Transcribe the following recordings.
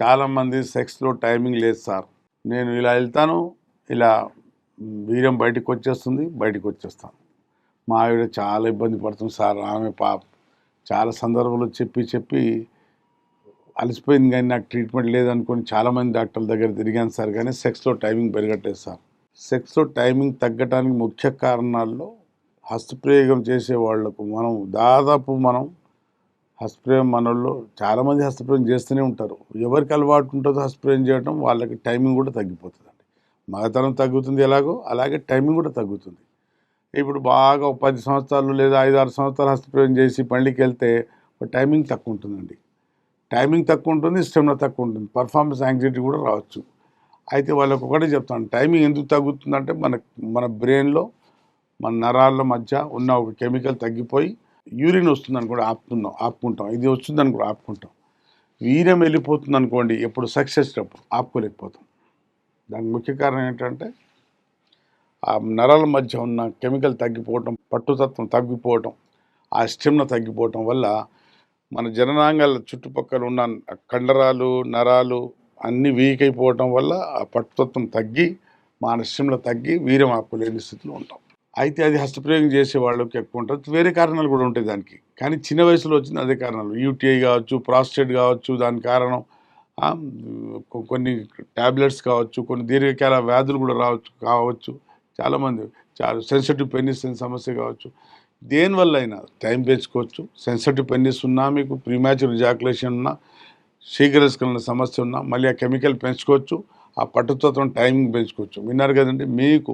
చాలామంది సెక్స్లో టైమింగ్ లేదు సార్, నేను ఇలా వెళ్తాను, ఇలా వీర్యం బయటికి వచ్చేస్తాను. మా ఆవిడ చాలా ఇబ్బంది పడుతుంది సార్. ఆమె చాలా సందర్భాలు చెప్పి అలసిపోయింది, కానీ నాకు ట్రీట్మెంట్ లేదనుకొని చాలామంది డాక్టర్ల దగ్గర తిరిగాను సార్, కానీ సెక్స్లో టైమింగ్ పెరగట్లేదు సార్. సెక్స్లో టైమింగ్ తగ్గటానికి ముఖ్య కారణాల్లో హస్తప్రయోగం చేసే వాళ్లకు మనం హస్తప్రయోగం మనల్లో చాలామంది హస్తప్రయోగం చేస్తూనే ఉంటారు. ఎవరికి అలవాటు ఉంటుందో హస్తప్రయోగం చేయడం, వాళ్ళకి టైమింగ్ కూడా తగ్గిపోతుందండి. మగతనం తగ్గుతుంది ఎలాగో, అలాగే టైమింగ్ కూడా తగ్గుతుంది. ఇప్పుడు బాగా 10 సంవత్సరాలు లేదా 5-6 సంవత్సరాలు హస్తప్రయోగం చేసి పెళ్ళికి వెళ్తే టైమింగ్ తక్కువ ఉంటుందండి. టైమింగ్ తక్కువ ఉంటుంది, స్టెమినా తక్కువ ఉంటుంది, పర్ఫార్మెన్స్ యాంగ్జైటీ కూడా రావచ్చు. అయితే వాళ్ళకి ఒకటే చెప్తాను, టైమింగ్ ఎందుకు తగ్గుతుందంటే మన బ్రెయిన్లో, మన నరాల మధ్య ఉన్న ఒక కెమికల్ తగ్గిపోయి యూరిన్ వస్తుంది అనుకోండి ఆపుకుంటాం, ఇది వస్తుంది అనుకోండి ఆపుకుంటాం. వీర్యం వెళ్ళిపోతుంది అనుకోండి, ఎప్పుడు సక్సెస్ అప్పుడు ఆపుకోలేకపోతాం. దానికి ముఖ్య కారణం ఏంటంటే ఆ నరాల మధ్య ఉన్న కెమికల్ తగ్గిపోవటం, పట్టుతత్వం తగ్గిపోవటం, ఆ స్టెమినా తగ్గిపోవటం వల్ల మన జననాంగాల చుట్టుపక్కల ఉన్న కండరాలు, నరాలు అన్నీ వీక్ అయిపోవటం వల్ల ఆ పట్టుతత్వం తగ్గి, మన స్టెమినా తగ్గి వీర్యం ఆపుకోలేని స్థితిలో ఉంటాం. అయితే అది హస్తప్రయోగం చేసే వాళ్ళకి ఎక్కువ ఉంటుంది. వేరే కారణాలు కూడా ఉంటాయి దానికి, కానీ చిన్న వయసులో వచ్చింది అదే కారణాలు. యూటీఐ కావచ్చు, ప్రాస్టేట్ కావచ్చు, దాని కారణం కొన్ని ట్యాబ్లెట్స్ కావచ్చు, కొన్ని దీర్ఘకాల వ్యాధులు కూడా కావచ్చు. చాలామంది సెన్సిటివ్ పెనిస్ సమస్య కావచ్చు. దేనివల్ల అయినా టైం పెంచుకోవచ్చు. సెన్సిటివ్ పెనిస్ ఉన్నా, మీకు ప్రీమాచ్యూర్ ఎజాకులేషన్ ఉన్నా, శీఘ్రస్ఖలన సమస్య ఉన్నా, మళ్ళీ ఆ కెమికల్ పెంచుకోవచ్చు, ఆ పట్టుతత్వం టైమింగ్ పెంచుకోవచ్చు. విన్నారు కదండి. మీకు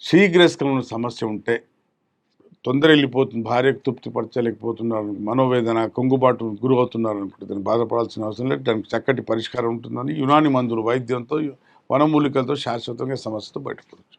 శీఘ్రస్ఖలన సమస్య ఉంటే, తొందర వెళ్ళిపోతుంది, భార్యకు తృప్తిపరచలేకపోతున్నారు, మనోవేదన, కుంగుబాటు గురి అవుతున్నారు అనుకుంటే దాన్ని బాధపడాల్సిన అవసరం లేదు. దానికి చక్కటి పరిష్కారం ఉంటుందని యునాని మందులు వైద్యంతో, వనమూలికలతో శాశ్వతంగా సమస్యతో బయటపడవచ్చు.